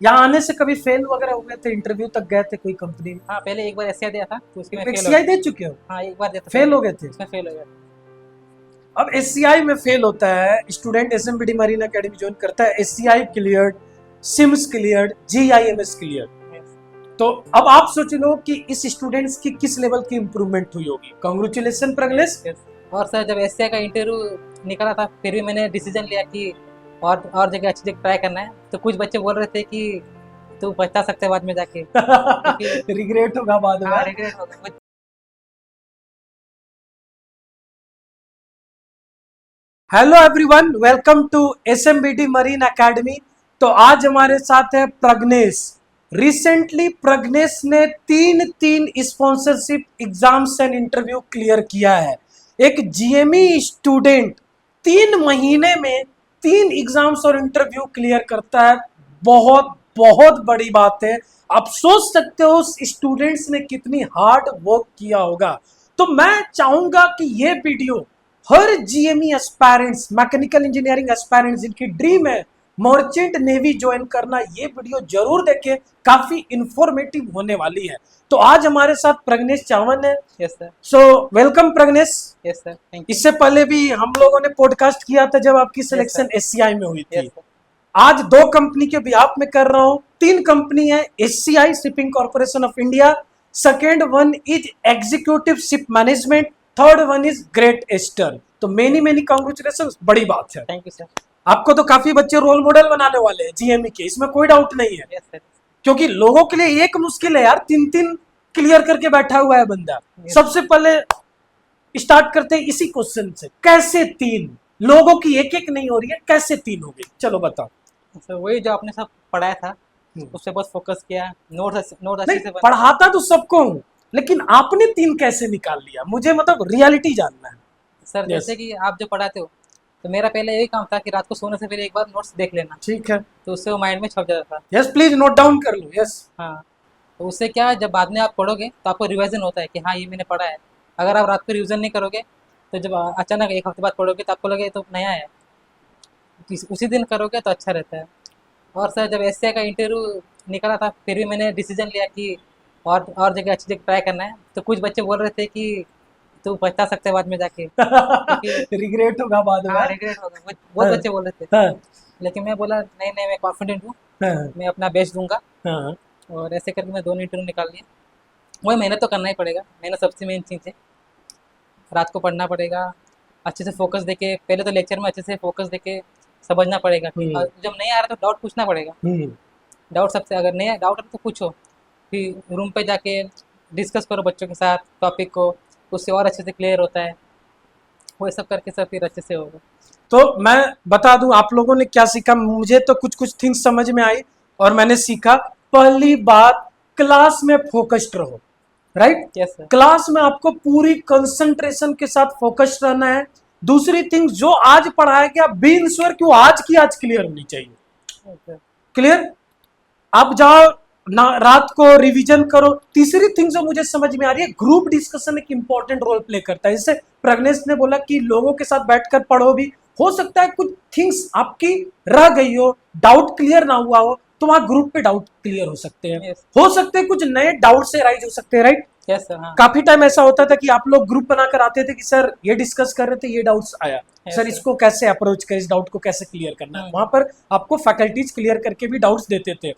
यहाँ आने से कभी फेल वगैरह हुए थे, इंटरव्यू तक गए थे कोई कंपनी में? हाँ, पहले एक बार एससीआई दिया था तो उसके में फेल हो एचसीआई गया। दे चुके हो? हाँ, एक बार दिया था, फेल हो गए थे? उसमें फेल हो गया। अब एचसीआई में फेल होता है student, SMBD marine academy join करता है, HCI cleared, SIMS cleared, GIMS cleared. तो अब आप सोच लो कि इस स्टूडेंट्स की किस लेवल की इंप्रूवमेंट हुई होगी। कांग्रेचुलेशन प्रग्नेश। और सर, जब एससीआई का इंटरव्यू निकला था फिर भी मैंने डिसीजन लिया कि और जगह अच्छी जगह ट्राई करना है। तो कुछ बच्चे बोल रहे थे कि तू बता सकते है बाद में जाके। रिग्रेट होगा बाद में। हाँ, रिग्रेट होगा। Hello everyone, welcome to SMBD marine academy. तो आज हमारे साथ है प्रग्नेश। रिसेंटली प्रग्नेश ने तीन sponsorship exams and interview clear किया है। एक जीएमई स्टूडेंट 3 महीने में 3 एग्जाम्स और इंटरव्यू क्लियर करता है, बहुत बहुत बड़ी बात है। आप सोच सकते हो उस स्टूडेंट्स ने कितनी हार्ड वर्क किया होगा। तो मैं चाहूंगा कि ये वीडियो हर GME aspirants, mechanical engineering aspirants जिनकी ड्रीम है मर्चेंट नेवी ज्वाइन करना, ये वीडियो जरूर देखें, काफी इंफॉर्मेटिव होने वाली है। तो आज हमारे साथ प्रग्नेश चावन है। Yes sir. So welcome Pragnesh. Yes sir, thank you. इससे पहले भी हम लोगों ने पॉडकास्ट किया था जब आपकी सिलेक्शन एससीआई में हुई थी। Yes sir. आज 2 कंपनी के बिहाफ में कर रहा हूं। 3 कंपनी है, SCI shipping corporation of India, second one is executive ship management, third one is great eastern. तो मेनी कांग्रेचुलेशन, बड़ी बात है। Thank you sir. आपको तो काफी बच्चे रोल मॉडल बनाने वाले हैं जीएमई के, इसमें कोई डाउट नहीं है। Yes sir. क्योंकि लोगों के लिए एक मुश्किल है यार, 3 क्लियर करके बैठा हुआ है बंदा। सबसे पहले स्टार्ट करते हैं इसी क्वेश्चन से, कैसे 3? लोगों की एक नहीं हो रही है, कैसे 3 हो गई? चलो बताओ सर, वही जो आपने सब पढ़ाया था उससे बहुत फोकस किया। नोट अच्छे नहीं, से पढ़ाता तो सबको हूँ, लेकिन आपने 3 कैसे निकाल लिया? मुझे मतलब रियलिटी जानना है। Sir, Yes. जैसे कि आप जो पढ़ाते हो तो मेरा पहले यही काम था कि रात को सोने से पहले एक बार नोट्स देख लेना, ठीक है। तो उससे वो माइंड में छप जाता था। यस, प्लीज नोट डाउन कर लो। यस। हाँ, तो उससे क्या है, जब बाद में आप पढ़ोगे तो आपको रिवाइजन होता है कि हाँ, ये मैंने पढ़ा है। अगर आप रात को रिविजन नहीं करोगे तो जब अचानक एक हफ्ते बाद पढ़ोगे तो आपको लगे तो नया है, उसी दिन करोगे तो अच्छा रहता है। और सर, जब एससीआई का इंटरव्यू निकला था फिर भी मैंने डिसीजन लिया कि और जगह अच्छी जगह ट्राई करना है। तो कुछ बच्चे बोल रहे थे कि तू बता सकते है बाद में जाके, क्योंकि रिग्रेट होगा बाद में। हाँ, रिग्रेट होगा। बहुत बच्चे बोल रहे थे, हाँ, लेकिन मैं बोला नहीं नहीं, मैं कॉन्फिडेंट हूँ, हाँ, मैं अपना बेस्ट दूंगा। हाँ। और ऐसे करके मैं 2 इंटरव्यू निकाल लिया। वही मेहनत तो करना ही पड़ेगा, मेहनत सबसे मेन चीज़ है। रात को पढ़ना पड़ेगा, अच्छे से फोकस देके, पहले तो लेक्चर में अच्छे से फोकस देके समझना पड़ेगा कि जब नहीं आ रहा तो डाउट पूछना पड़ेगा। डाउट सबसे, अगर नहीं डाउट है तो पूछो, फिर रूम पे जाके डिस्कस करो बच्चों के साथ टॉपिक को, उससे और अच्छे से क्लियर होता है। वो सब करके सब फिर अच्छे से होगा। तो मैं बता दूं आप लोगों ने क्या सीखा। मुझे तो कुछ थिंग्स समझ में आई और मैंने सीखा। पहली बात, क्लास में फोकस्ड रहो, राइट? Yes sir. क्लास में आपको पूरी कंसंट्रेशन के साथ फोकस्ड रहना है। दूसरी थिंग, जो आज पढ़ाया गया बी इंश्योर कि वो आज की आज क्लियर होनी चाहिए। क्लियर? आप जाओ ना, रात को रिवीजन करो। तीसरी थिंग जो मुझे समझ में आ रही है, ग्रुप डिस्कशन एक इंपॉर्टेंट रोल प्ले करता है। जैसे प्रग्नेश ने बोला कि लोगों के साथ बैठकर पढ़ो, भी हो सकता है कुछ थिंग्स आपकी रह गई हो, डाउट क्लियर ना हुआ हो, तो वहां ग्रुप पे डाउट क्लियर हो सकते हैं। Yes. हो सकते हैं कुछ नए डाउट से राइज हो सकते हैं, राइट? Yes sir. हाँ, काफी टाइम ऐसा होता था कि आप लोग ग्रुप बनाकर आते थे कि सर ये डिस्कस कर रहे थे, ये डाउट्स आया, सर sir. इसको कैसे अप्रोच करें, इस डाउट को कैसे क्लियर करना है। वहां पर आपको फैकल्टीज क्लियर करके भी डाउट्स देते थे।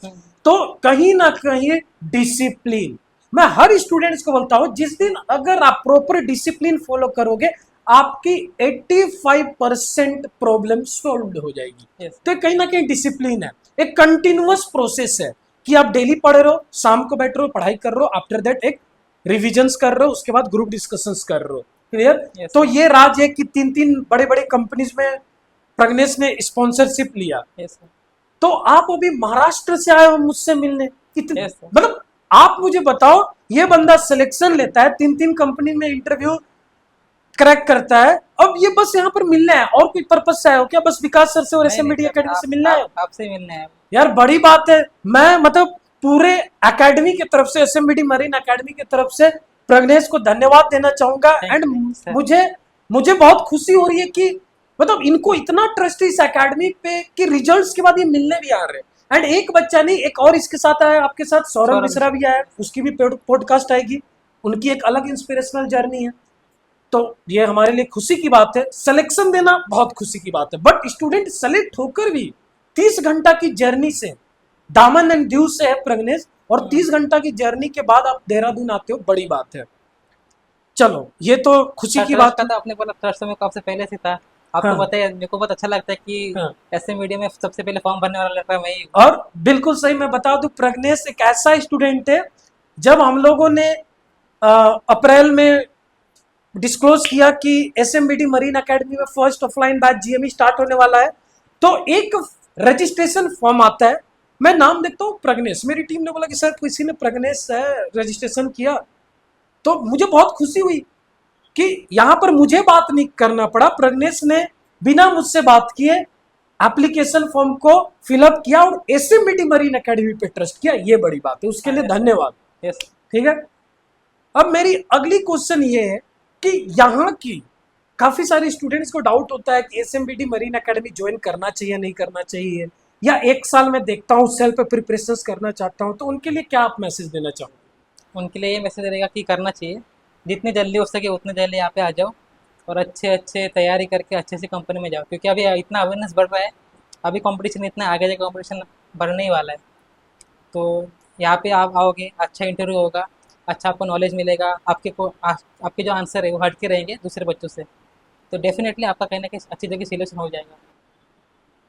तो कहीं ना कहीं डिसिप्लिन, मैं हर स्टूडेंट्स को बोलता हूं, जिस दिन अगर आप प्रॉपर डिसिप्लिन फॉलो करोगे आपकी 85% प्रॉब्लम सॉल्व हो जाएगी। Yes. तो कहीं ना कहीं डिसिप्लिन है, एक कंटिन्यूअस प्रोसेस है कि आप डेली पढ़ रहे हो, शाम को बैठ रहे हो, पढ़ाई कर रहे हो, आफ्टर दैट एक रिविजन्स कर रहे हो, उसके बाद ग्रुप डिस्कशंस कर रहे हो। क्लियर? Yes. तो ये राज है कि 3 बड़े बड़े कंपनीज में प्रग्नेश ने स्पॉन्सरशिप लिया। Yes, sir. तो आप अभी महाराष्ट्र से आए हो मुझसे मिलने, कितने Yes, sir. मतलब आप मुझे बताओ, ये बंदा सिलेक्शन लेता है, 3 कंपनी में इंटरव्यू क्रैक करता है, अब ये बस यहाँ पर मिलना है, और कोई पर्पज से आया हो क्या? बस विकास सर से और एसएमबीडी एकेडमी से मिलना है? आपसे मिलना है यार बड़ी बात है। मैं मतलब पूरे एकेडमी की तरफ से, एसएमबीडी मरीन एकेडमी की तरफ से प्रग्नेश को धन्यवाद देना चाहूंगा। एंड मुझे बहुत खुशी हो रही है कि मतलब इनको इतना ट्रस्ट है इस एकेडमी पे कि रिजल्ट्स के बाद ये मिलने भी आ रहे हैं। एंड एक बच्चा नहीं, एक और इसके साथ आया, आपके साथ सौरभ सौरभ मिश्रा भी आया, उसकी भी पॉडकास्ट आएगी, उनकी एक अलग इंस्पिरेशनल जर्नी है। तो ये हमारे लिए खुशी की बात है, सिलेक्शन देना बहुत खुशी की बात है, बट स्टूडेंट सेलेक्ट होकर भी 30 घंटा की जर्नी से, दामन एंड दीव से है प्रग्नेश, और 30 घंटा की जर्नी के बाद आप देहरादून आते हो, बड़ी बात है। चलो ये तो खुशी की ट्रस्ट बात का है। तो अपने बोला, ट्रस्ट मेरे को आपसे पहले से था। आपको हाँ। पता है, मेरे को बहुत अच्छा लगता है कि हाँ। ऐसे मीडिया में सबसे पहले फॉर्म भरने वाला लड़का मैं ही हूँ। और बिल्कुल सही, मैं बता दूं, प्रग्नेश एक ऐसा स्टूडेंट है, जब हम लोगों ने अप्रैल में डिस्क्लोज किया कि एसएमबीडी मरीन एकेडमी में first offline batch GME start होने वाला है, तो एक रजिस्ट्रेशन फॉर्म आता है, मैं नाम देखता हूँ प्रग्नेश, मेरी टीम ने बोला कि सर किसी ने प्रग्नेश है रजिस्ट्रेशन किया, तो मुझे बहुत खुशी हुई कि यहाँ पर मुझे बात नहीं करना पड़ा, प्रग्नेश ने बिना मुझसे बात किए एप्लीकेशन फॉर्म को फिलअप किया और एसएमबीडी मरीन एकेडमी पे ट्रस्ट किया, ये बड़ी बात है, उसके लिए धन्यवाद। यस। ठीक है, अब मेरी अगली क्वेश्चन ये है कि यहाँ की काफी सारे स्टूडेंट्स को डाउट होता है कि एसएमबीडी मरीन एकेडमी ज्वाइन करना चाहिए नहीं करना चाहिए, या एक साल में देखता हूँ सेल्फ प्रिपरेशन करना चाहता हूँ, तो उनके लिए क्या आप मैसेज देना चाहोगे? उनके लिए ये मैसेज रहेगा कि करना चाहिए, जितनी जल्दी हो सके उतनी जल्दी यहाँ पे आ जाओ और अच्छे अच्छे तैयारी करके अच्छे से कंपनी में जाओ, क्योंकि अभी इतना अवेयरनेस बढ़ रहा है, अभी कंपटीशन इतना आगे जाके कंपटीशन बढ़ने ही वाला है। तो यहाँ पे आप आओगे, अच्छा इंटरव्यू होगा, अच्छा आपको नॉलेज मिलेगा, आपके जो आंसर है वो हट के रहेंगे दूसरे बच्चों से, तो डेफिनेटली आपका कहीं ना कहीं अच्छी जगह सिलेक्शन हो जाएगा।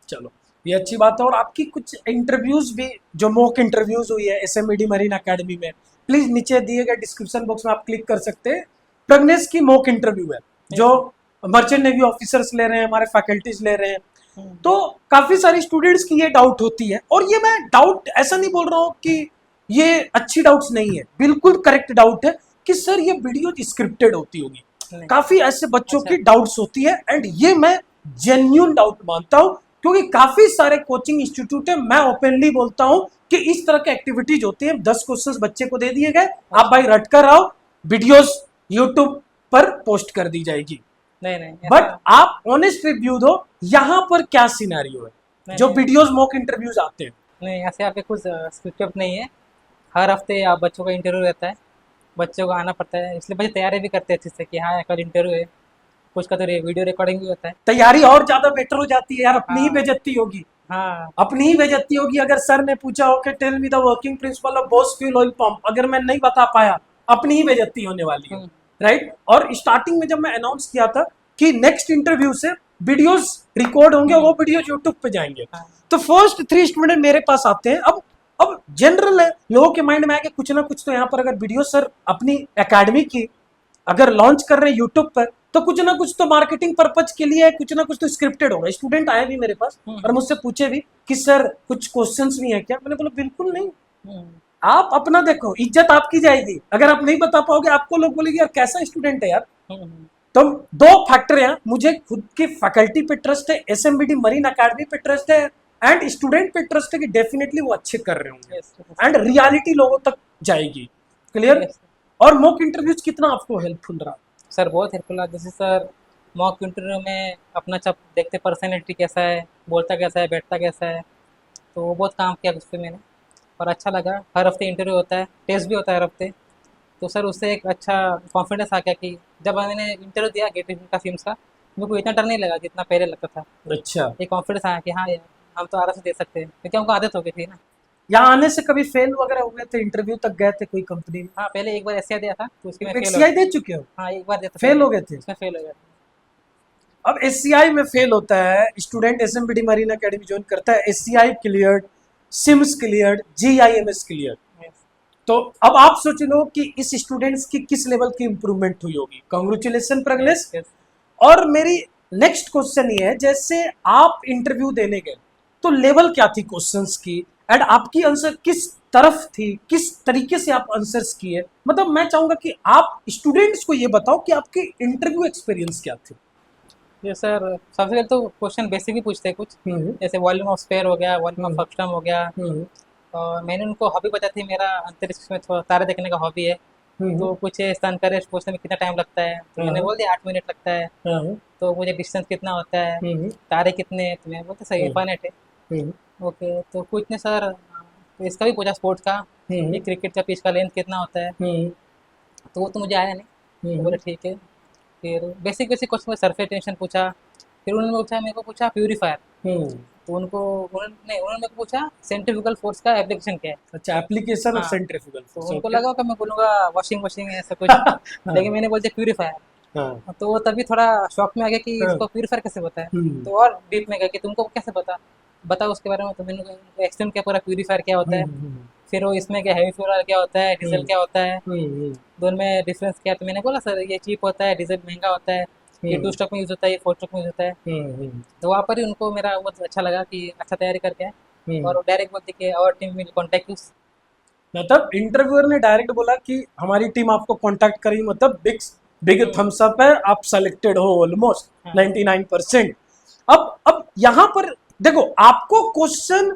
चलो ये अच्छी बात है, और आपकी कुछ इंटरव्यूज भी, जो मॉक इंटरव्यूज हुई है एसएमबीडी मरीन एकेडमी में, प्लीज नीचे दिए गए डिस्क्रिप्शन बॉक्स में आप क्लिक कर सकते हैं, प्रग्नेश की मॉक इंटरव्यू है, जो मर्चेंट नेवी ऑफिसर्स ले रहे हैं, हमारे फैकल्टीज ले रहे हैं, तो काफी सारे स्टूडेंट्स की ये डाउट होती है, और ये मैं डाउट ऐसा नहीं बोल रहा हूँ कि ये अच्छी डाउट्स नहीं है, बिल्कुल करेक्ट डाउट है कि सर ये वीडियो स्क्रिप्टेड होती होगी, काफी ऐसे बच्चों की डाउट्स होती है, एंड ये मैं जेन्युइन डाउट मानता हूं, क्योंकि काफी सारे कोचिंग इंस्टीट्यूट है, मैं ओपनली बोलता हूं कि इस तरह के एक्टिविटीज होती है, 10 क्वेश्चंस बच्चे को दे दिए गए, आप भाई रट कर आओ, वीडियोस यूट्यूब पर पोस्ट कर दी जाएगी, नहीं बट आप ऑनेस्ट रिव्यू दो, यहाँ पर क्या सिनेरियो है जो वीडियोस मॉक इंटरव्यूज आते हैं? नहीं, ऐसे यहाँ पे कुछ स्क्रिप्ट नहीं है, हर हफ्ते आप बच्चों का इंटरव्यू रहता है, बच्चों को आना पड़ता है, इसलिए बच्चे तैयारी भी करते हैं अच्छे से कि हाँ कल इंटरव्यू है, कुछ का तो वीडियो रिकॉर्डिंग भी होता है। तैयारी और ज्यादा बेटर हो जाती है यार, अपनी ही हाँ। बेइज्जती होगी, हाँ। अपनी ही बेइज्जती होगी अगर सर ने पूछा हो कि tell me the working principle of Bose fuel oil pump, अगर मैं नहीं बता पाया, अपनी ही बेइज्जती होने वाली है, राइट? और स्टार्टिंग में जब मैं अनाउंस किया था कि नेक्स्ट इंटरव्यू से वीडियोस रिकॉर्ड होंगे, वो वीडियो यूट्यूब पे जाएंगे, तो फर्स्ट 3 स्टूडेंट मेरे पास आते हैं, अब जनरल है, लोगों के माइंड में आया कि कुछ ना कुछ तो यहाँ पर अगर वीडियो सर अपनी एकेडमी की अगर लॉन्च कर रहे हैं यूट्यूब पर, तो कुछ ना कुछ तो मार्केटिंग पर्पज के लिए, कुछ ना कुछ तो स्क्रिप्टेड होगा। स्टूडेंट आए भी मेरे पास और मुझसे पूछे भी कि सर कुछ क्वेश्चंस भी है क्या, मैंने बोला बिल्कुल नहीं, आप अपना देखो, इज्जत आपकी जाएगी, अगर आप नहीं बता पाओगे आपको लोग बोलेंगे यार कैसा स्टूडेंट है यार। तो 2 फैक्टर हैं, मुझे खुद की फैकल्टी पे ट्रस्ट है, एसएमबीडी मरीन एकेडमी पे ट्रस्ट है, एंड स्टूडेंट पे ट्रस्ट है कि डेफिनेटली वो अच्छे कर रहे होंगे, एंड रियलिटी लोगों तक जाएगी। क्लियर? और मॉक इंटरव्यूज कितना आपको हेल्पफुल रहा? सर बहुत हेल्पफुल रहा, जैसे सर मॉक इंटरव्यू में अपना सब देखते, पर्सनैलिटी कैसा है, बोलता कैसा है, बैठता कैसा है, तो वो बहुत काम किया उस पर मैंने, और अच्छा लगा। हर हफ्ते इंटरव्यू होता है, टेस्ट भी होता है हर हफ्ते, तो सर उससे एक अच्छा कॉन्फिडेंस आ गया कि जब मैंने इंटरव्यू दिया गेट का फिल्म्स का, मेरे को इतना डर नहीं लगा जितना पहले लगता था। अच्छा, एक कॉन्फिडेंस आया कि हाँ यार हम तो आराम से दे सकते हैं, क्योंकि हमको आदत हो गई थी ना। यहाँ आने से कभी फेल वगैरह हो गए थे, इंटरव्यू तक गए थे कोई कंपनी में? हाँ पहले एक बार एससीआई दिया था, तो उसके में फेल हो एससीआई दे चुके हो? हाँ एक बार दिया था, फेल हो गए थे? उसमें फेल हो गया था। अब एससीआई में फेल होता है student, SMBD marine academy join करता है, SCI cleared, SIMS cleared, GIMS cleared, तो अब आप सोच लो कि इस स्टूडेंट्स की किस लेवल की इंप्रूवमेंट हुई होगी। कांग्रेचुलेशन प्रग्नेश। और मेरी नेक्स्ट क्वेश्चन ये है, जैसे आप इंटरव्यू देने गए तो लेवल क्या थी क्वेश्चंस की, एंड आपकी आंसर किस तरफ थी, किस तरीके से आप आंसर्स किए, मतलब मैं चाहूंगा कि आप स्टूडेंट्स को ये बताओ कि आपके इंटरव्यू एक्सपीरियंस क्या थे। ये सर सबसे पहले तो क्वेश्चन बेसिक ही पूछते हैं कुछ, जैसे वॉल्यूम ऑफ स्फीयर हो गया, वॉल्यूम ऑफ सबस्टम हो गया, और मैंने उनको हॉबी बताई थी, मेरा अंतरिक्ष में थोड़ा तारे देखने का हॉबी है, तो पूछे स्तन करे पूछने में कितना टाइम लगता है, तो मैंने बोल दिया 8 मिनट लगता है, तो मुझे डिस्टेंस कितना होता है, तारे कितने हैं, तो मैं बोलते सही इनफाइनाइट है, ओके, तो कुछ ने सर इसका भी पूछा स्पोर्ट्स का, हम्म कि क्रिकेट का पिच का लेंथ कितना होता है, हम्म तो वो तो मुझे आया नहीं। तो हम्म बोले ठीक है। फिर बेसिक बेसिक क्वेश्चन में सरफेस टेंशन पूछा। फिर उन्होंने मेरे को पूछा प्यूरीफायर। हम्म। तो उन्होंने मेरे को पूछा सेंट्रीफ्यूगल फोर्स का एप्लीकेशन क्या है। अच्छा, एप्लीकेशन ऑफ हाँ, सेंट्रीफ्यूगल तो फोर्स, उनको ओके। लगा कि मैं बोलूँगा वॉशिंग मशीन ऐसा कुछ, लेकिन हाँ मैंने बोल दिया प्यूरीफायर। हाँ तो वो तभी थोड़ा शॉक में आ गया कि हाँ। इसको प्यूरीफायर कैसे पता है। हम्म तो और डीप में गया कि तुमको कैसे पता, बताओ उसके बारे में। तो मैंने उनको एक्सप्लेन किया पूरा प्यूरीफायर क्या होता है। हम्म फिर वो इसमें क्या हैवी फ्यूल क्या होता है, डीजल हम्म क्या होता है, हम्म दोनों में डिफरेंस क्या है। तो मैंने बोला सर ये चीप होता है, डीजल महंगा होता है, ये टू हम्म स्ट्रोक में यूज़ होता है, ये फोर स्ट्रोक में यूज़ होता है। हम्म तो वहाँ पर ही उनको मेरा बहुत अच्छा लगा कि अच्छा तैयारी करके आए। और हम्म। वो डायरेक्ट बोलते कि our team will contact you. मतलब इंटरव्यूअर ने डायरेक्ट बोला कि हमारी टीम आपको कांटेक्ट करेगी, मतलब big big hmm, thumbs up है, आप सेलेक्टेड हो ऑलमोस्ट हाँ 99%। अब यहाँ पर देखो, आपको क्वेश्चन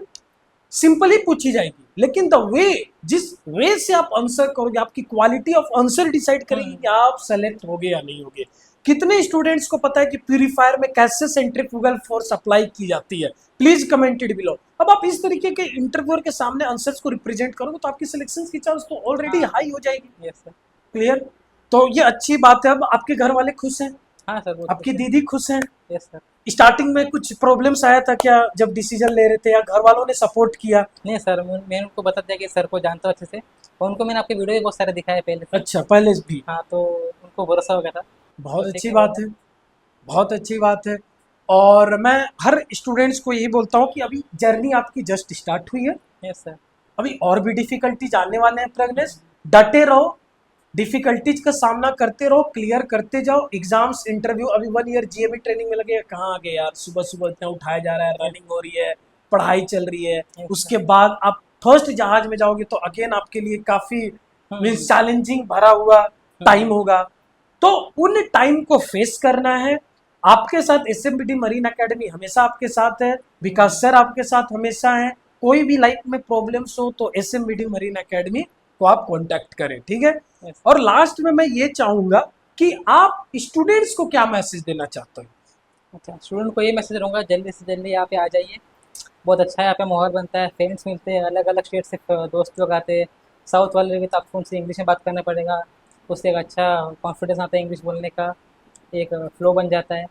सिंपली पूछी जाएगी, लेकिन द वे, जिस वे से आप आंसर करोगे, आपकी क्वालिटी ऑफ आंसर डिसाइड करेगी हम्म, कि आप सेलेक्ट होगे या नहीं होगे। कितने स्टूडेंट्स को पता है कि प्यूरीफायर में कैसे सेंट्रीफ्यूगल फोर्स अप्लाई की जाती है? Please commented below. अब आप इस तरीके के इंटरव्यूअर के सामने आंसर्स को रिप्रेजेंट करोगे तो आपकी सिलेक्शन की चांस तो ऑलरेडी हाँ हाई हो जाएगी। Yes sir. क्लियर? तो ये अच्छी बात है। अब आपके घर वाले खुश हैं? हाँ सर बहुत आपकी खुश है। दीदी खुश हैं? Yes sir. स्टार्टिंग में कुछ प्रॉब्लम्स आया था क्या जब डिसीजन ले रहे थे, या घर वालों ने सपोर्ट किया? नहीं सर, मैंने उनको बता दिया कि सर को जानता हूँ अच्छे से, और उनको मैंने आपके वीडियो भी बहुत सारे दिखाए पहले से। अच्छा, पहले भी। हाँ, तो उनको भरोसा हो गया था। बहुत तो ठीक अच्छी है बात बोले। है, बहुत अच्छी बात है। और मैं हर स्टूडेंट्स को यही बोलता हूँ कि अभी जर्नी आपकी जस्ट स्टार्ट हुई है, यस सर। अभी और भी डिफिकल्टीज आने वाले हैं। प्रज्ञेश, डटे रहो, डिफिकल्टीज का सामना करते रहो, क्लियर करते जाओ। एग्जाम्स, इंटरव्यू, अभी 1 ईयर जीएमई ट्रेनिंग में लगे, कहाँ आगे यार, सुबह सुबह इतना उठाया जा रहा है, यस रनिंग हो रही है, पढ़ाई चल रही है। Yes sir. उसके बाद आप फर्स्ट जहाज में जाओगे तो अगेन आपके लिए काफी मीन्स हम्म चैलेंजिंग भरा हुआ टाइम हम्म। होगा। तो उन टाइम को फेस करना है। आपके साथ एसएमबीडी मरीन एकेडमी हमेशा आपके साथ है, विकास सर आपके साथ हमेशा है। कोई भी लाइफ में प्रॉब्लम्स हो तो एसएमबीडी मरीन एकेडमी को आप कांटेक्ट करें, ठीक है? Yes sir. और लास्ट में मैं ये चाहूंगा कि आप स्टूडेंट्स को क्या मैसेज देना चाहते हो? अच्छा, स्टूडेंट को ये मैसेज रहूँगा, जल्दी से जल्दी यहाँ पे आ जाइए। बहुत अच्छा यहाँ पे माहौल बनता है, फ्रेंड्स मिलते हैं, अलग अलग स्टेट से दोस्त लोग आते हैं। साउथ वाले भी तो आपको उनसे इंग्लिश में बात करना पड़ेगा, उससे एक अच्छा कॉन्फिडेंस आता है इंग्लिश बोलने का, एक फ्लो बन जाता है।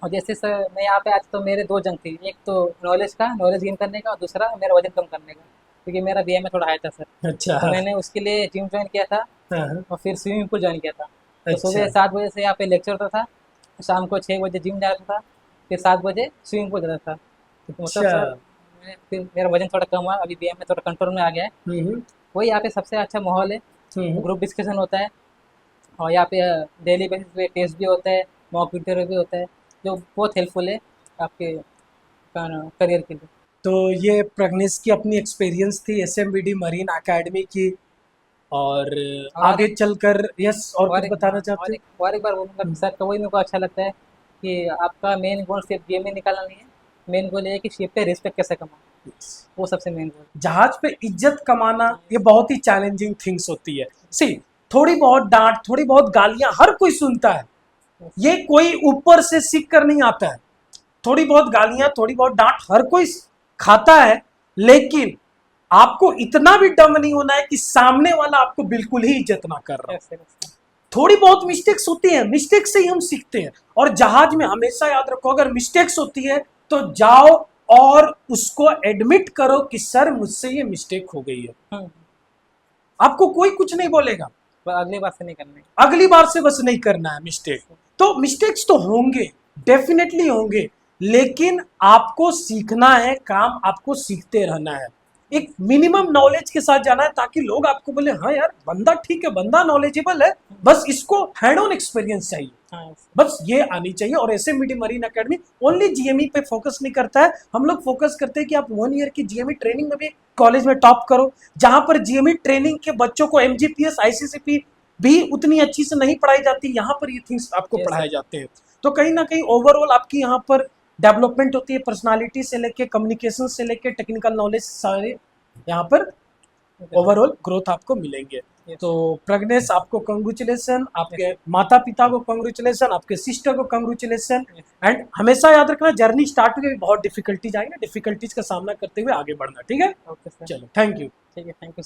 और जैसे सर मैं यहाँ पे आज, तो मेरे दो जंग थी, एक तो नॉलेज गेन करने का, और दूसरा मेरा वजन कम करने का, क्योंकि मेरा बीएमआई थोड़ा हाई था सर। अच्छा। तो मैंने उसके लिए जिम ज्वाइन किया था, हाँ, और फिर स्विमिंग पूल ज्वाइन किया था। तो अच्छा सुबह 7 बजे से यहाँ पे लेक्चर होता था, शाम को 6 बजे जिम जाता था, फिर 7 बजे स्विमिंग पूल जाता था। तो मतलब अच्छा। सर फिर मेरा वजन थोड़ा कम हुआ, अभी बीएमआई थोड़ा कंट्रोल में आ गया है। हम्म वही यहाँ पे सबसे अच्छा माहौल है, हम्म। ग्रुप डिस्कशन होता है, और यहाँ पे डेली बेसिस पे टेस्ट भी होता है, मॉक इंटरव्यू भी होता है, जो बहुत हेल्पफुल है आपके करियर के लिए। तो ये प्रज्ञेश की अपनी एक्सपीरियंस थी एसएमबीडी मरीन एकेडमी की। और और आगे एक चलकर यस, और कुछ बताना हाँ, चाहते और एक बार बोलूँगा कि सर का वही मेरे को अच्छा लगता है कि आपका मेन गोल सिर्फ बीएमए निकालना नहीं है, मेन गोल ये है कि शिप पे रिस्पेक्ट कैसे कमाओ, हो? वो सबसे मेन गोल जहाज पे इज्जत कमाना है। ये बहुत ही चैलेंजिंग थिंग्स होती है। सी, थोड़ी बहुत डांट, थोड़ी बहुत गालियां हर कोई सुनता है, ये कोई ऊपर से सीख कर नहीं आता है। थोड़ी बहुत गालियां, थोड़ी बहुत डांट हर कोई खाता है, लेकिन आपको इतना भी डम नहीं होना है कि सामने वाला आपको बिल्कुल ही इज्जत ना कर रहा हो। ऐसे ऐसे। थोड़ी बहुत मिस्टेक्स होती हैं, मिस्टेक से ही हम सीखते हैं। और जहाज में हमेशा याद रखो, अगर मिस्टेक्स होती है तो जाओ और उसको एडमिट करो कि सर मुझसे ये मिस्टेक हो गई है। हम्म, आपको कोई कुछ नहीं बोलेगा, पर अगली बार से नहीं करना अगली बार से बस नहीं करना है मिस्टेक। है। तो मिस्टेक्स तो होंगे, डेफिनेटली होंगे, लेकिन आपको सीखना है, काम आपको सीखते रहना है। एक मिनिमम नॉलेज के साथ जाना है ताकि लोग आपको बोले हाँ यार बंदा ठीक है, बंदा नॉलेजेबल है, बस इसको हैंड ऑन एक्सपीरियंस चाहिए। हाँ ऐसे। बस ये आनी चाहिए। और ऐसे midi marine academy only GME पे फोकस नहीं करता है, हम लोग फोकस करते हैं कि आप 1 ईयर की जीएमई ट्रेनिंग में भी कॉलेज में टॉप करो। जहां पर जीएमई ट्रेनिंग के बच्चों को एमजीपीएस आईसीसीपी भी उतनी अच्छी से नहीं पढ़ाई जाती, यहाँ पर ये थिंग्स आपको यस पढ़ाए सर। जाते हैं। तो कहीं ना कहीं ओवरऑल आपकी यहाँ पर डेवलपमेंट होती है, पर्सनालिटी से लेके कम्युनिकेशन से लेके टेक्निकल नॉलेज सारे यहाँ पर ओवरऑल ग्रोथ आपको मिलेंगे। Yes. तो प्रज्ञेश आपको कंग्रेचुलेशन, आपके माता पिता को कंग्रेचुलेशन, आपके सिस्टर को कंग्रेचुलेशन। Yes. एंड हमेशा याद रखना जर्नी स्टार्ट हुई बहुत डिफिकल्टीज आएंगे, डिफिकल्टीज का सामना करते हुए आगे बढ़ना, ठीक है? ओके सर, चलो, थैंक यू। ठीक है, थैंक यू।